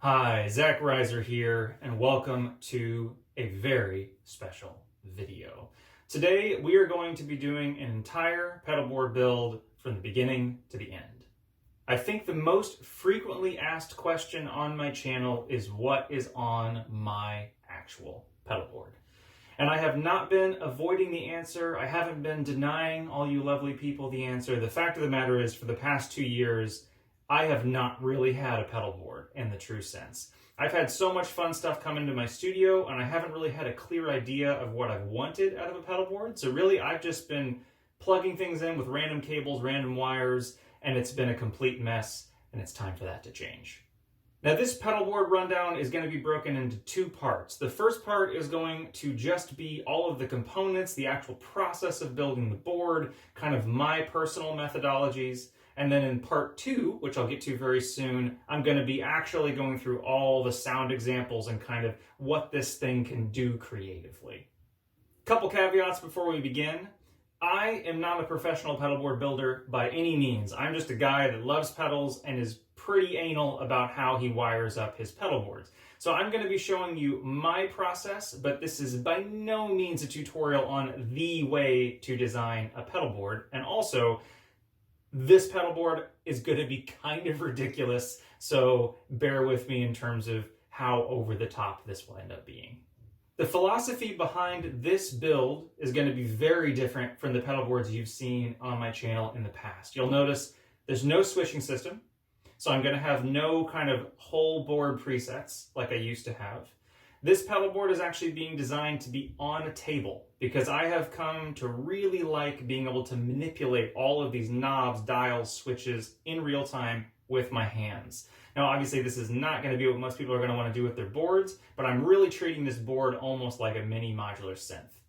Hi, Zach Reiser here, and welcome to a very special video. Today, we are going to be doing an entire pedalboard build from the beginning to the end. I think the most frequently asked question on my channel is what is on my actual pedalboard. And I have not been avoiding the answer. I haven't been denying all you lovely people the answer. The fact of the matter is, for the past 2 years, I have not really had a pedalboard in the true sense. I've had so much fun stuff come into my studio, and I haven't really had a clear idea of what I've wanted out of a pedalboard. So really, I've just been plugging things in with random cables, random wires, and it's been a complete mess, and it's time for that to change. Now, this pedalboard rundown is going to be broken into 2 parts. The first part is going to just be all of the components, the actual process of building the board, kind of my personal methodologies. And then in part 2, which I'll get to very soon, I'm going to be actually going through all the sound examples and kind of what this thing can do creatively. Couple caveats before we begin. I am not a professional pedalboard builder by any means. I'm just a guy that loves pedals and is pretty anal about how he wires up his pedalboards. So I'm going to be showing you my process, but this is by no means a tutorial on the way to design a pedalboard. And also, this pedalboard is going to be kind of ridiculous, so bear with me in terms of how over the top this will end up being. The philosophy behind this build is going to be very different from the pedalboards you've seen on my channel in the past. You'll notice there's no switching system, so I'm going to have no kind of whole board presets like I used to have. This pedalboard is actually being designed to be on a table because I have come to really like being able to manipulate all of these knobs, dials, switches in real time with my hands. Now, obviously, this is not going to be what most people are going to want to do with their boards, but I'm really treating this board almost like a mini modular synth.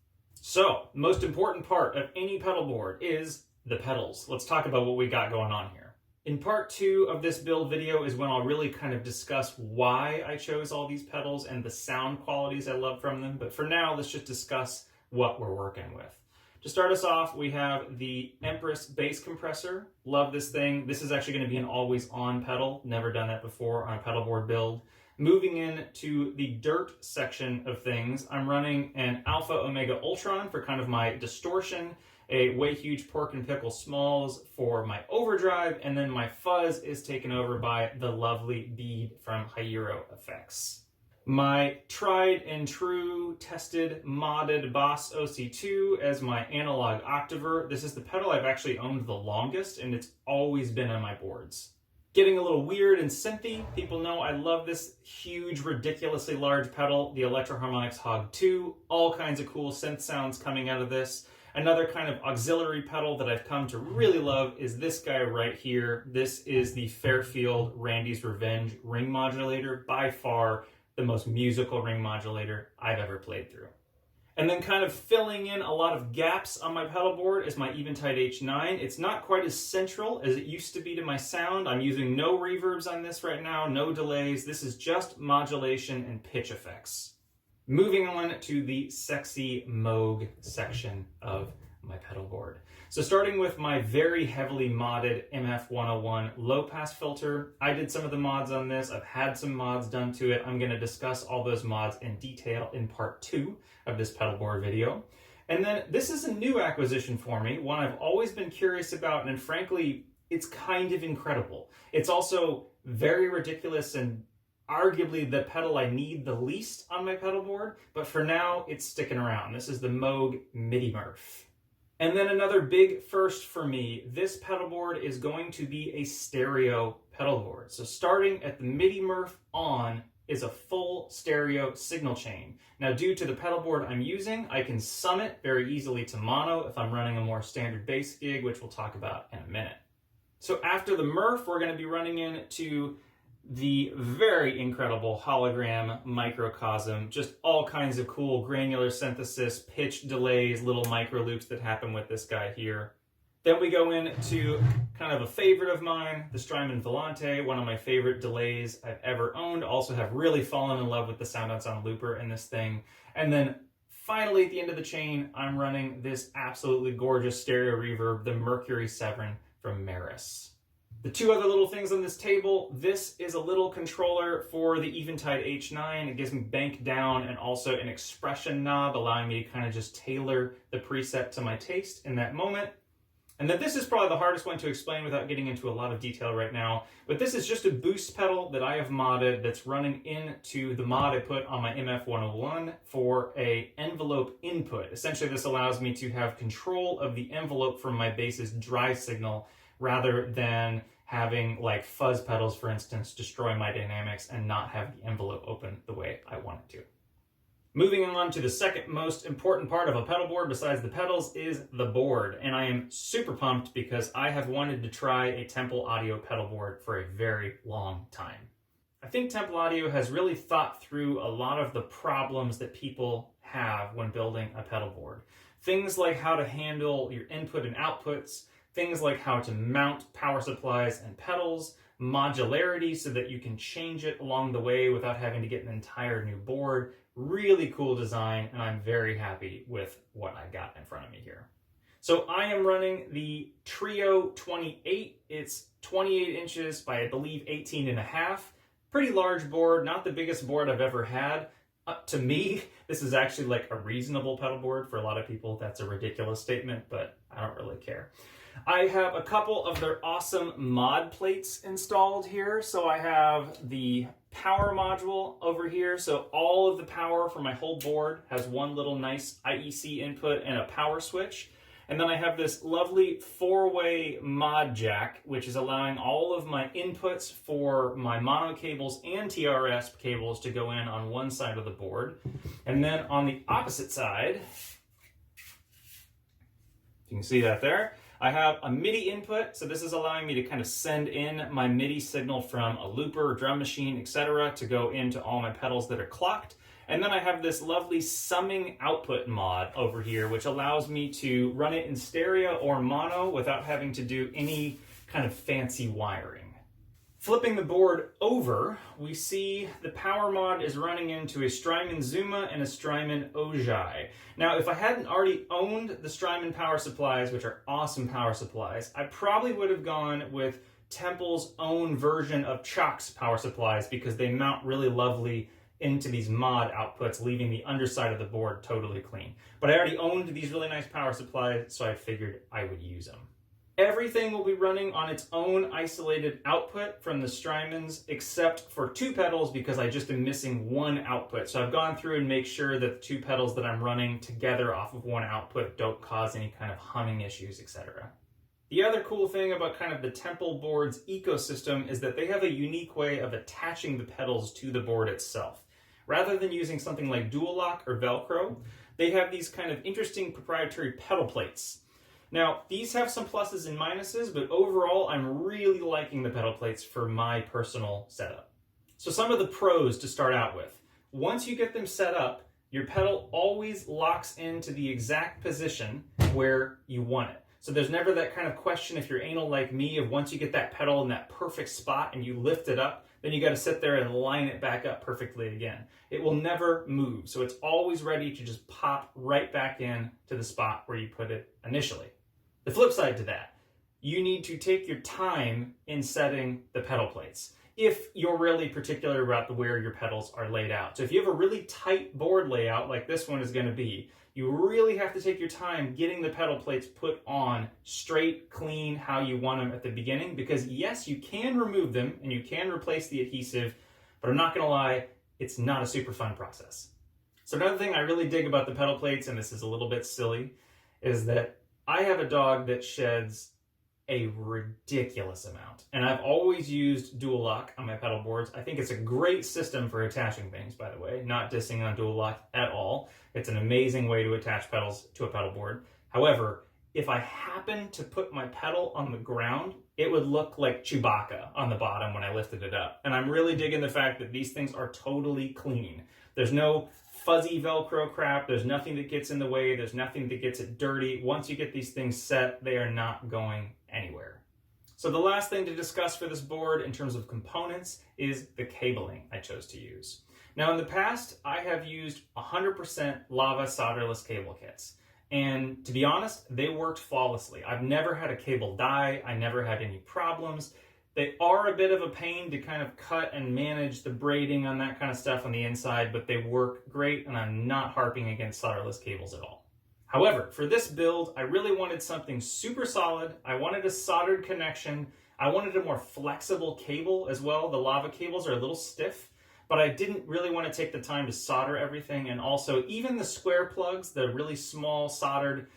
So, the most important part of any pedalboard is the pedals. Let's talk about what we got going on here. In part 2 of this build video is when I'll really kind of discuss why I chose all these pedals and the sound qualities I love from them. But for now, let's just discuss what we're working with. To start us off, we have the Empress bass compressor. Love this thing. This is actually going to be an always-on pedal. Never done that before on a pedalboard build. Moving into the dirt section of things, I'm running an Alpha Omega Ultron for kind of my distortion, a Way Huge Pork and Pickle Smalls for my overdrive, and then my fuzz is taken over by the lovely bead from Hiro Effects. My tried and true, tested, modded Boss OC2 as my analog octaver. This is the pedal I've actually owned the longest, and it's always been on my boards. Getting a little weird and synthy, people know I love this huge, ridiculously large pedal, the Electro Harmonix Hog 2. All kinds of cool synth sounds coming out of this. Another kind of auxiliary pedal that I've come to really love is this guy right here. This is the Fairfield Randy's Revenge ring modulator, by far the most musical ring modulator I've ever played through. And then kind of filling in a lot of gaps on my pedalboard is my Eventide H9. It's not quite as central as it used to be to my sound. I'm using no reverbs on this right now, no delays. This is just modulation and pitch effects. Moving on to the sexy Moog section of my pedalboard. So starting with my very heavily modded MF101 low-pass filter. I did some of the mods on this. I've had some mods done to it. I'm going to discuss all those mods in detail in part 2 of this pedalboard video. And then this is a new acquisition for me, one I've always been curious about, and frankly, it's kind of incredible. It's also very ridiculous and arguably the pedal I need the least on my pedalboard, but for now, it's sticking around. This is the Moog MIDI Murph. And then another big first for me, this pedalboard is going to be a stereo pedalboard. So starting at the MIDI Murph on is a full stereo signal chain. Now, due to the pedalboard I'm using, I can sum it very easily to mono if I'm running a more standard bass gig, which we'll talk about in a minute. So after the Murph, we're going to be running into the very incredible hologram microcosm, just all kinds of cool granular synthesis, pitch delays, little micro loops that happen with this guy here. Then we go into kind of a favorite of mine, the Strymon Volante, one of my favorite delays I've ever owned. Also have really fallen in love with the Sound On Sound looper in this thing. And then finally at the end of the chain, I'm running this absolutely gorgeous stereo reverb, the Mercury Severin from Maris. The two other little things on this table, this is a little controller for the Eventide H9. It gives me bank down and also an expression knob, allowing me to kind of just tailor the preset to my taste in that moment. And then this is probably the hardest one to explain without getting into a lot of detail right now, but this is just a boost pedal that I have modded that's running into the mod I put on my MF101 for a envelope input. Essentially, this allows me to have control of the envelope from my bass's drive signal rather than having like fuzz pedals, for instance, destroy my dynamics and not have the envelope open the way I want it to. Moving on to the second most important part of a pedal board besides the pedals is the board. And I am super pumped because I have wanted to try a Temple Audio pedal board for a very long time. I think Temple Audio has really thought through a lot of the problems that people have when building a pedal board. Things like how to handle your input and outputs, things like how to mount power supplies and pedals, modularity so that you can change it along the way without having to get an entire new board. Really cool design, and I'm very happy with what I got in front of me here. So I am running the Trio 28. It's 28 inches by, I believe, 18 and a half. Pretty large board, not the biggest board I've ever had. To me, this is actually like a reasonable pedal board. For a lot of people, that's a ridiculous statement, but I don't really care. I have a couple of their awesome mod plates installed here. So I have the power module over here. So all of the power for my whole board has one little nice IEC input and a power switch. And then I have this lovely 4-way mod jack, which is allowing all of my inputs for my mono cables and TRS cables to go in on one side of the board. And then on the opposite side, you can see that there, I have a MIDI input, so this is allowing me to kind of send in my MIDI signal from a looper, drum machine, etc. to go into all my pedals that are clocked. And then I have this lovely summing output mod over here, which allows me to run it in stereo or mono without having to do any kind of fancy wiring. Flipping the board over, we see the power mod is running into a Strymon Zuma and a Strymon Ojai. Now, if I hadn't already owned the Strymon power supplies, which are awesome power supplies, I probably would have gone with Temple's own version of Chalk's power supplies because they mount really lovely into these mod outputs, leaving the underside of the board totally clean. But I already owned these really nice power supplies, so I figured I would use them. Everything will be running on its own isolated output from the Strymons, except for two pedals because I just am missing one output. So I've gone through and make sure that the two pedals that I'm running together off of one output don't cause any kind of humming issues, etc. The other cool thing about kind of the Temple board's ecosystem is that they have a unique way of attaching the pedals to the board itself. Rather than using something like dual lock or Velcro, they have these kind of interesting proprietary pedal plates. Now, these have some pluses and minuses, but overall, I'm really liking the pedal plates for my personal setup. So some of the pros to start out with. Once you get them set up, your pedal always locks into the exact position where you want it. So there's never that kind of question if you're anal like me of once you get that pedal in that perfect spot and you lift it up, then you got to sit there and line it back up perfectly again. It will never move. So it's always ready to just pop right back in to the spot where you put it initially. The flip side to that, you need to take your time in setting the pedal plates if you're really particular about where your pedals are laid out. So if you have a really tight board layout like this one is going to be, you really have to take your time getting the pedal plates put on straight, clean, how you want them at the beginning, because yes, you can remove them and you can replace the adhesive, but I'm not going to lie, it's not a super fun process. So another thing I really dig about the pedal plates, and this is a little bit silly, is that I have a dog that sheds a ridiculous amount, and I've always used dual lock on my pedal boards. I think it's a great system for attaching things, by the way, not dissing on dual lock at all. It's an amazing way to attach pedals to a pedal board. However, if I happen to put my pedal on the ground, it would look like Chewbacca on the bottom when I lifted it up. And I'm really digging the fact that these things are totally clean. There's no fuzzy Velcro crap. There's nothing that gets in the way. There's nothing that gets it dirty. Once you get these things set, they are not going anywhere. So the last thing to discuss for this board in terms of components is the cabling I chose to use. Now in the past, I have used 100% lava solderless cable kits. And to be honest, they worked flawlessly. I've never had a cable die. I never had any problems. They are a bit of a pain to kind of cut and manage the braiding on that kind of stuff on the inside, but they work great, and I'm not harping against solderless cables at all. However, for this build, I really wanted something super solid. I wanted a soldered connection. I wanted a more flexible cable as well. The lava cables are a little stiff, but I didn't really want to take the time to solder everything. And also, even the square plugs, the really small soldered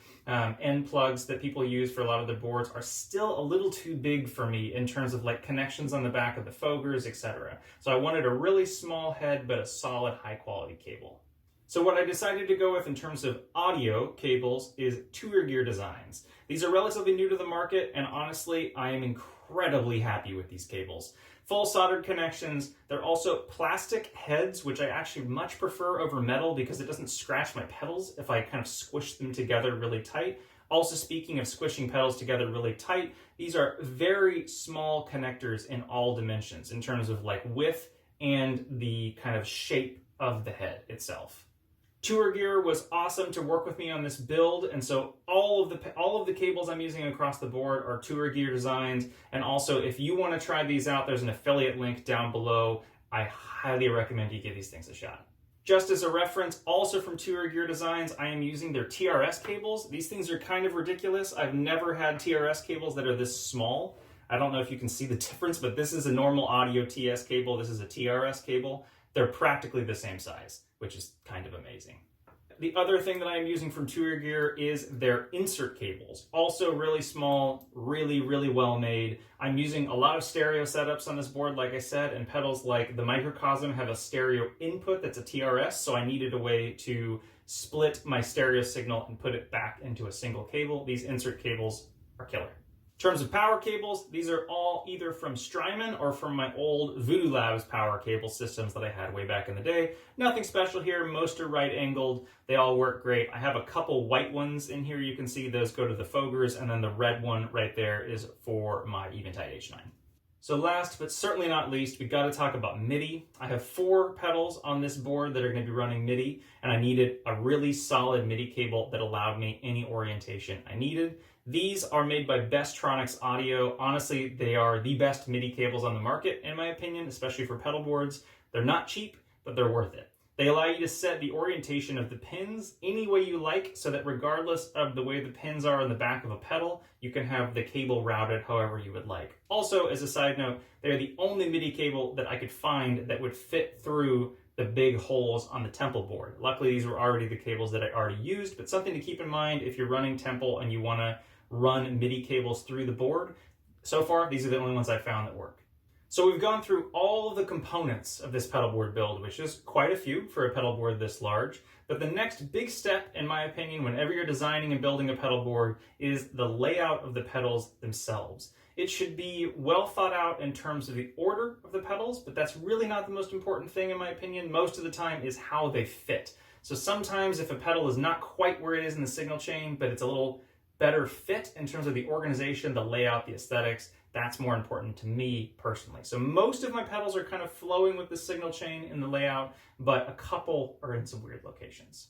end plugs that people use for a lot of their boards, are still a little too big for me in terms of like connections on the back of the fogers, etc. So I wanted a really small head, but a solid, high quality cable. So what I decided to go with in terms of audio cables is Tour Gear Designs. These are relatively new to the market, and honestly, I am incredibly happy with these cables. Full soldered connections. They're also plastic heads, which I actually much prefer over metal because it doesn't scratch my pedals if I kind of squish them together really tight. Also, speaking of squishing pedals together really tight, these are very small connectors in all dimensions in terms of like width and the kind of shape of the head itself. Tour Gear was awesome to work with me on this build, and so all of the cables I'm using across the board are Tour Gear Designs. And also, if you want to try these out, there's an affiliate link down below. I highly recommend you give these things a shot. Just as a reference, also from Tour Gear Designs, I am using their TRS cables. These things are kind of ridiculous. I've never had TRS cables that are this small. I don't know if you can see the difference, but this is a normal audio TS cable. This is a TRS cable. They're practically the same size, which is kind of amazing. The other thing that I'm using from Tour Gear is their insert cables. Also really small, really, really well made. I'm using a lot of stereo setups on this board, like I said, and pedals like the Microcosm have a stereo input that's a TRS, so I needed a way to split my stereo signal and put it back into a single cable. These insert cables are killer. In terms of power cables, these are all either from Strymon or from my old Voodoo Labs power cable systems that I had way back in the day. Nothing special here. Most are right angled. They all work great. I have a couple white ones in here. You can see those go to the fogers, and then the red one right there is for my Eventide H9. So last but certainly not least, we got to talk about MIDI. I have 4 pedals on this board that are going to be running MIDI, and I needed a really solid MIDI cable that allowed me any orientation I needed. These are made by Bestronix Audio. Honestly, they are the best MIDI cables on the market, in my opinion, especially for pedal boards. They're not cheap, but they're worth it. They allow you to set the orientation of the pins any way you like, so that regardless of the way the pins are on the back of a pedal, you can have the cable routed however you would like. Also, as a side note, they're the only MIDI cable that I could find that would fit through the big holes on the Temple board. Luckily, these were already the cables that I already used, but something to keep in mind if you're running Temple and you want to run MIDI cables through the board. So far, these are the only ones I found that work. So we've gone through all of the components of this pedal board build, which is quite a few for a pedal board this large. But the next big step, in my opinion, whenever you're designing and building a pedal board, is the layout of the pedals themselves. It should be well thought out in terms of the order of the pedals, but that's really not the most important thing, in my opinion. Most of the time is how they fit. So sometimes if a pedal is not quite where it is in the signal chain, but it's a little better fit in terms of the organization, the layout, the aesthetics, that's more important to me personally. So most of my pedals are kind of flowing with the signal chain in the layout, but a couple are in some weird locations.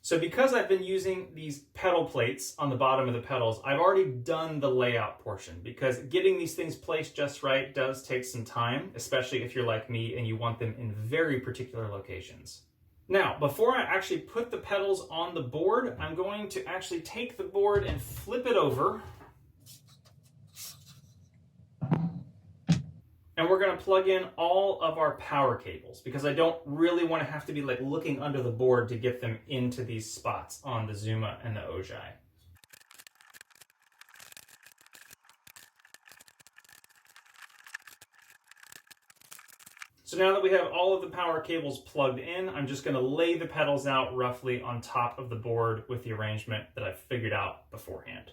So because I've been using these pedal plates on the bottom of the pedals, I've already done the layout portion, because getting these things placed just right does take some time, especially if you're like me and you want them in very particular locations. Now, before I actually put the pedals on the board, I'm going to actually take the board and flip it over. And we're going to plug in all of our power cables, because I don't really want to have to be like looking under the board to get them into these spots on the Zuma and the Ojai. So now that we have all of the power cables plugged in, I'm just going to lay the pedals out roughly on top of the board with the arrangement that I've figured out beforehand.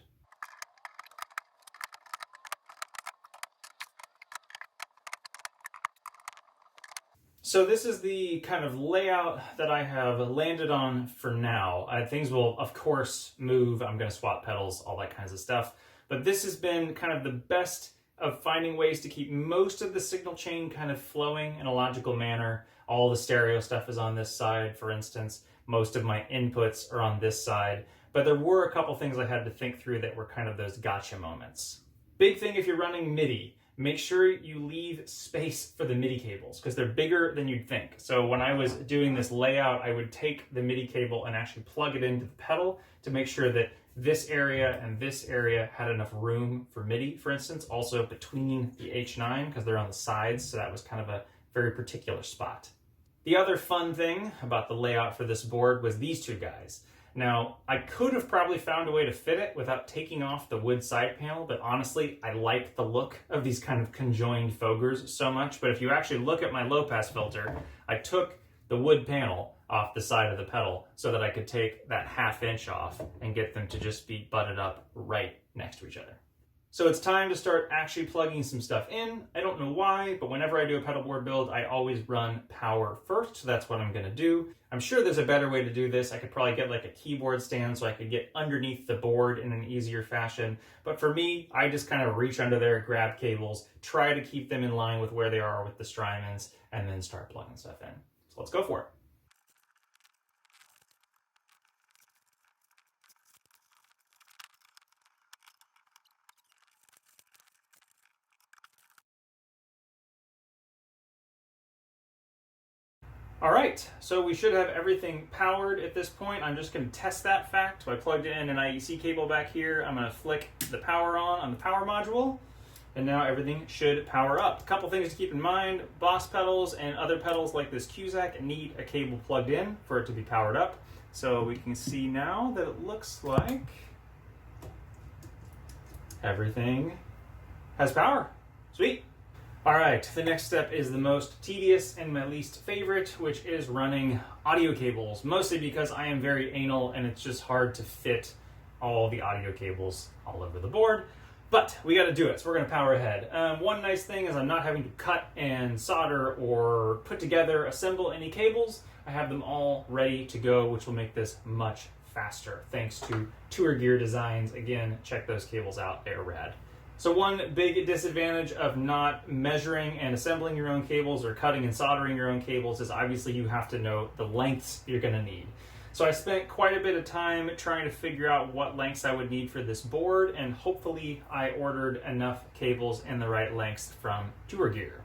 So this is the kind of layout that I have landed on for now. Things will, of course, move. I'm going to swap pedals, all that kinds of stuff. But this has been kind of the best of finding ways to keep most of the signal chain kind of flowing in a logical manner. All the stereo stuff is on this side, for instance. Most of my inputs are on this side. But there were a couple things I had to think through that were kind of those gotcha moments. Big thing if you're running MIDI. make sure you leave space for the MIDI cables because they're bigger than you'd think. So when I was doing this layout, I would take the MIDI cable and actually plug it into the pedal to make sure that this area and this area had enough room for MIDI, for instance, also between the H9 because they're on the sides. So that was kind of a very particular spot. The other fun thing about the layout for this board was these two guys. Now, I could have probably found a way to fit it without taking off the wood side panel, but honestly, I like the look of these kind of conjoined fogers so much. But if you actually look at my low pass filter, I took the wood panel off the side of the pedal so that I could take that 1/2 inch off and get them to just be butted up right next to each other. So it's time to start actually plugging some stuff in. I don't know why, but whenever I do a pedal board build, I always run power first, so that's what I'm gonna do. I'm sure there's a better way to do this. I could probably get like a keyboard stand so I could get underneath the board in an easier fashion. But for me, I just kind of reach under there, grab cables, try to keep them in line with where they are with the Strymons, and then start plugging stuff in. So let's go for it. All right, so we should have everything powered at this point. I'm just going to test that fact. So I plugged in an IEC cable back here. I'm going to flick the power on the power module, and now everything should power up. A couple things to keep in mind. Boss pedals and other pedals like this Cusack need a cable plugged in for it to be powered up. So we can see now that it looks like everything has power. Sweet. All right, the next step is the most tedious and my least favorite, which is running audio cables, mostly because I am very anal and it's just hard to fit all the audio cables all over the board, but we got to do it, so we're going to power ahead. One nice thing is I'm not having to cut and solder or put together, assemble any cables. I have them all ready to go, which will make this much faster, thanks to Tour Gear Designs. Again, check those cables out, they're rad. So one big disadvantage of not measuring and assembling your own cables or cutting and soldering your own cables is obviously you have to know the lengths you're going to need. So I spent quite a bit of time trying to figure out what lengths I would need for this board, and hopefully I ordered enough cables in the right lengths from Tour Gear.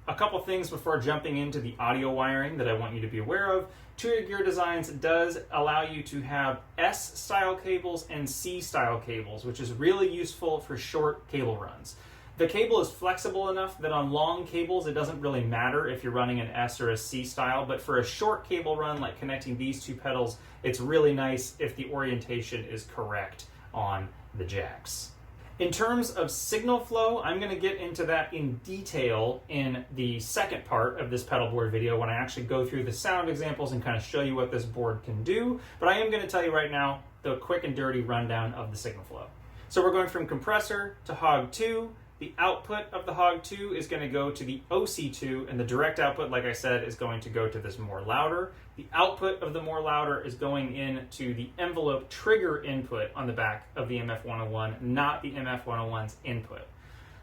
A couple things before jumping into the audio wiring that I want you to be aware of. Tour Gear Designs does allow you to have S-style cables and C-style cables, which is really useful for short cable runs. The cable is flexible enough that on long cables it doesn't really matter if you're running an S or a C style, but for a short cable run like connecting these two pedals, it's really nice if the orientation is correct on the jacks. In terms of signal flow, I'm going to get into that in detail in the second part of this pedal board video when I actually go through the sound examples and kind of show you what this board can do. But I am going to tell you right now the quick and dirty rundown of the signal flow. So we're going from compressor to Hog 2. The output of the Hog 2 is going to go to the OC2, and the direct output, like I said, is going to go to this more louder. The output of the more louder is going into the envelope trigger input on the back of the MF-101, not the MF-101's input.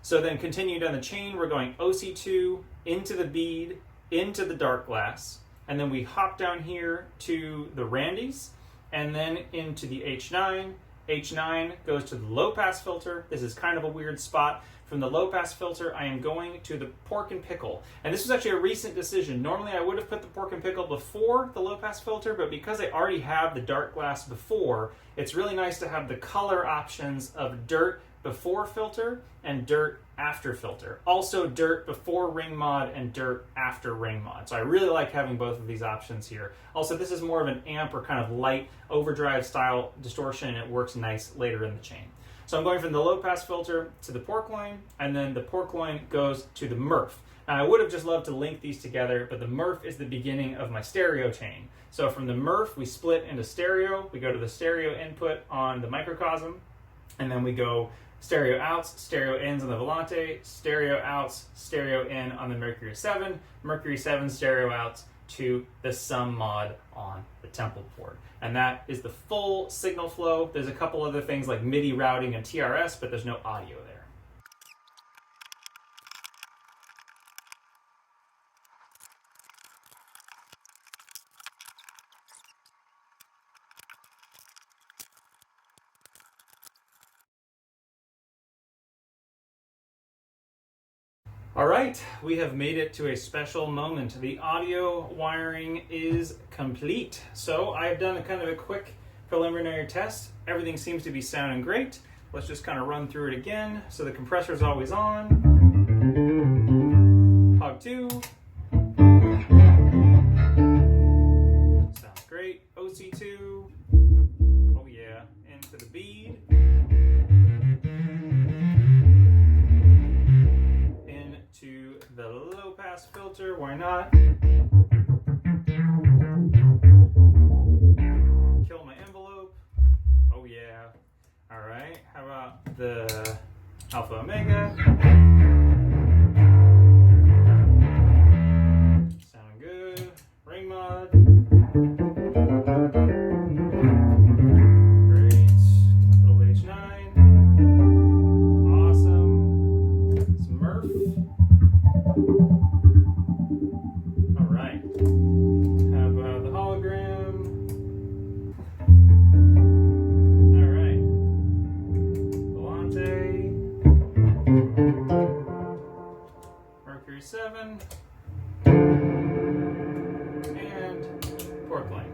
So then continue down the chain, we're going OC2 into the bead, into the dark glass, and then we hop down here to the Randys, and then into the H9. H9 goes to the low pass filter. This is kind of a weird spot. From the low pass filter, I am going to the pork and pickle. And this was actually a recent decision. Normally I would have put the pork and pickle before the low pass filter, but because I already have the dark glass before, it's really nice to have the color options of dirt before filter and dirt after filter. Also dirt before ring mod and dirt after ring mod. So I really like having both of these options here. Also, this is more of an amp or kind of light overdrive style distortion, and it works nice later in the chain. So I'm going from the low pass filter to the pork line, and then the pork line goes to the Murph. Now I would have just loved to link these together, but the Murph is the beginning of my stereo chain. So from the Murph, we split into stereo. We go to the stereo input on the microcosm, and then we go stereo outs, stereo ins on the Volante, stereo outs, stereo in on the Mercury 7, Mercury 7 stereo outs to the sum mod on the Temple board. And that is the full signal flow. There's a couple other things like MIDI routing and TRS, but there's no audio there. All right, we have made it to a special moment. The audio wiring is complete. So I've done a kind of a quick preliminary test. Everything seems to be sounding great. Let's just kind of run through it again. So the compressor is always on. Hog 2. Sounds great. OC2. Oh yeah, into the bead. Into the low pass filter, why not? Kill my envelope. Oh yeah. All right, how about the alpha omega? Sound good. Ring mod. Great. Little H9. Awesome. Some Murph. All right. How about the hologram? All right. Volante. Mercury 7. And port line.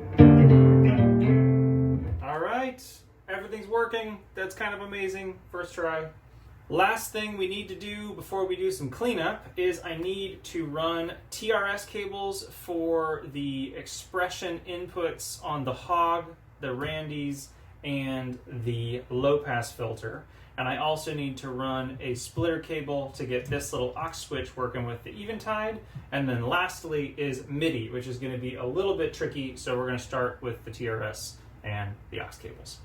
All right. Everything's working. That's kind of amazing. First try. Last thing we need to do before we do some cleanup is I need to run TRS cables for the expression inputs on the Hog, the Randy's, and the low pass filter. And I also need to run a splitter cable to get this little aux switch working with the Eventide. And then lastly is MIDI, which is going to be a little bit tricky. So we're going to start with the TRS and the aux cables.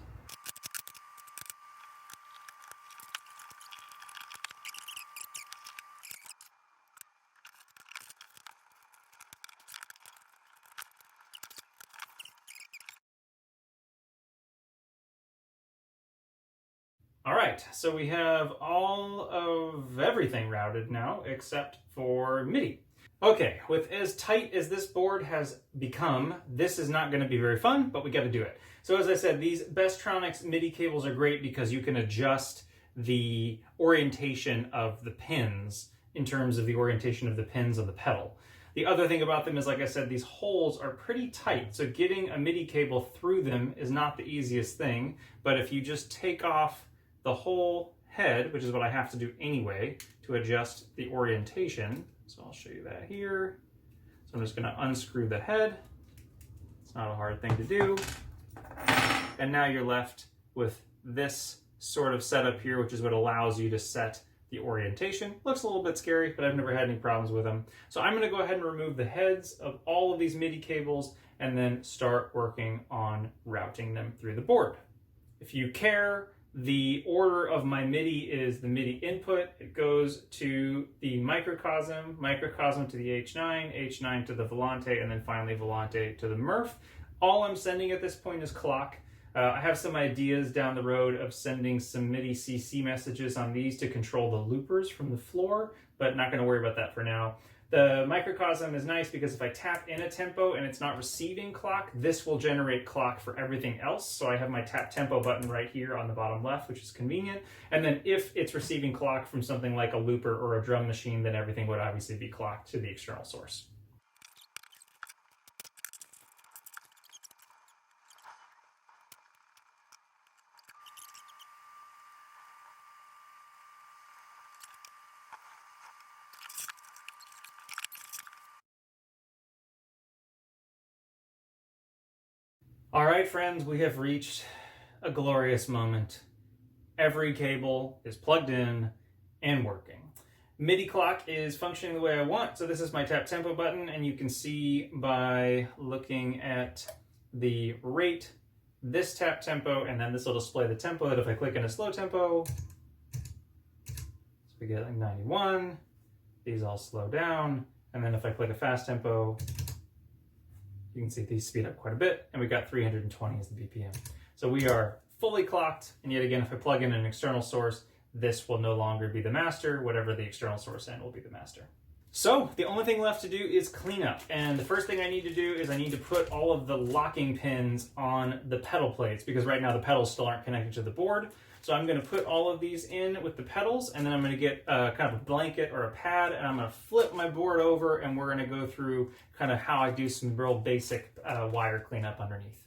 All right, so we have all of everything routed now except for MIDI. Okay, with as tight as this board has become, this is not going to be very fun, but we got to do it. So as I said, these Bestronix MIDI cables are great because you can adjust the orientation of the pins in terms of the orientation of the pins of the pedal. The other thing about them is, like I said, these holes are pretty tight, so getting a MIDI cable through them is not the easiest thing, but if you just take off the whole head, which is what I have to do anyway to adjust the orientation. So I'll show you that here. So I'm just going to unscrew the head. It's not a hard thing to do. And now you're left with this sort of setup here, which is what allows you to set the orientation. Looks a little bit scary, but I've never had any problems with them. So I'm going to go ahead and remove the heads of all of these MIDI cables and then start working on routing them through the board. If you care, the order of my MIDI is the MIDI input. It goes to the microcosm, microcosm to the H9, H9 to the Volante, and then finally Volante to the Murph. All I'm sending at this point is clock. I have some ideas down the road of sending some MIDI CC messages on these to control the loopers from the floor, but not going to worry about that for now. The microcosm is nice because if I tap in a tempo and it's not receiving clock, this will generate clock for everything else. So I have my tap tempo button right here on the bottom left, which is convenient. And then if it's receiving clock from something like a looper or a drum machine, then everything would obviously be clocked to the external source. All right, friends, we have reached a glorious moment. Every cable is plugged in and working. MIDI clock is functioning the way I want. So this is my tap tempo button, and you can see by looking at the rate, this tap tempo, and then this will display the tempo that if I click in a slow tempo, so we get like 91, these all slow down, and then if I click a fast tempo, you can see these speed up quite a bit, and we got 320 as the BPM. So we are fully clocked, and yet again, if I plug in an external source, this will no longer be the master. Whatever the external source end will be the master. So the only thing left to do is cleanup, and the first thing I need to do is I need to put all of the locking pins on the pedal plates, because right now the pedals still aren't connected to the board. So I'm going to put all of these in with the pedals, and then I'm going to get kind of a blanket or a pad, and I'm going to flip my board over, and we're going to go through kind of how I do some real basic wire cleanup underneath.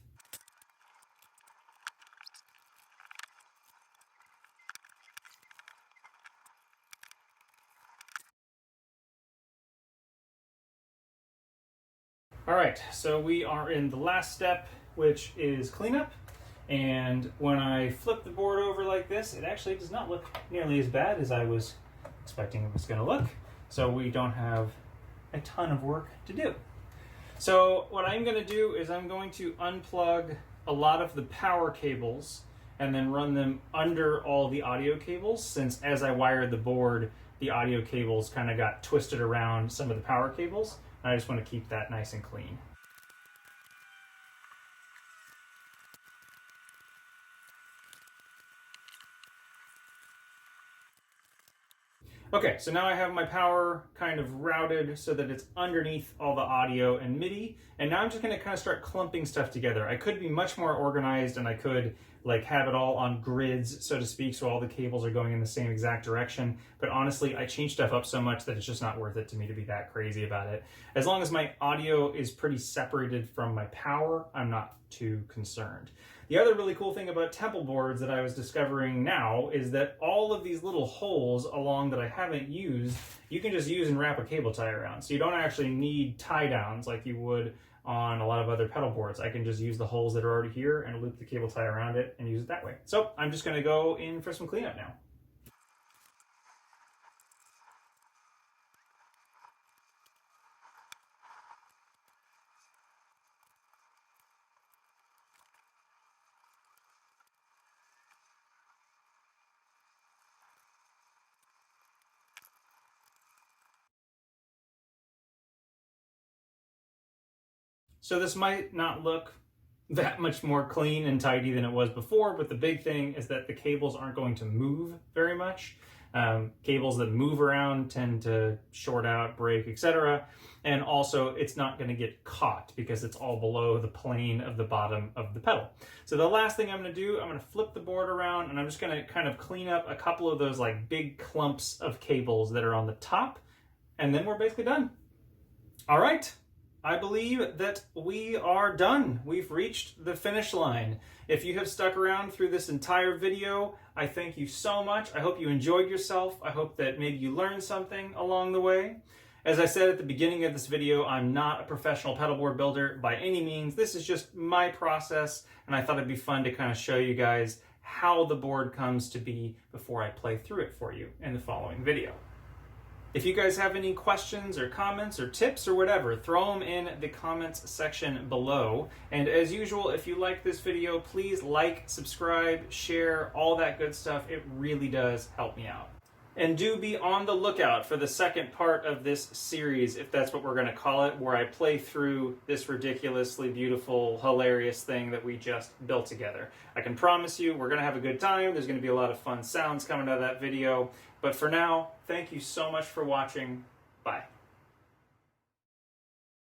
All right, so we are in the last step, which is cleanup. And when I flip the board over like this, it actually does not look nearly as bad as I was expecting it was going to look. So we don't have a ton of work to do. So what I'm going to do is I'm going to unplug a lot of the power cables and then run them under all the audio cables, since as I wired the board, the audio cables kind of got twisted around some of the power cables. I just want to keep that nice and clean. Okay, so now I have my power kind of routed so that it's underneath all the audio and MIDI, and now I'm just going to kind of start clumping stuff together. I could be much more organized, and I could like have it all on grids, so to speak, so all the cables are going in the same exact direction. But honestly, I change stuff up so much that it's just not worth it to me to be that crazy about it. As long as my audio is pretty separated from my power, I'm not too concerned. The other really cool thing about temple boards that I was discovering now is that all of these little holes along that I haven't used, you can just use and wrap a cable tie around. So you don't actually need tie downs like you would on a lot of other pedal boards. I can just use the holes that are already here and loop the cable tie around it and use it that way. So I'm just going to go in for some cleanup now. So this might not look that much more clean and tidy than it was before, but the big thing is that the cables aren't going to move very much. Cables that move around tend to short out, break, etc. And also it's not going to get caught because it's all below the plane of the bottom of the pedal. So the last thing I'm going to do, I'm going to flip the board around, and I'm just going to kind of clean up a couple of those like big clumps of cables that are on the top, and then we're basically done. All right. I believe that we are done. We've reached the finish line. If you have stuck around through this entire video, I thank you so much. I hope you enjoyed yourself. I hope that maybe you learned something along the way. As I said at the beginning of this video, I'm not a professional pedalboard builder by any means. This is just my process, and I thought it'd be fun to kind of show you guys how the board comes to be before I play through it for you in the following video. If you guys have any questions or comments or tips or whatever, throw them in the comments section below. And as usual, if you like this video, please like, subscribe, share, all that good stuff. It really does help me out. And do be on the lookout for the second part of this series, if that's what we're going to call it, where I play through this ridiculously beautiful, hilarious thing that we just built together. I can promise you we're going to have a good time. There's going to be a lot of fun sounds coming out of that video. But for now, thank you so much for watching. Bye.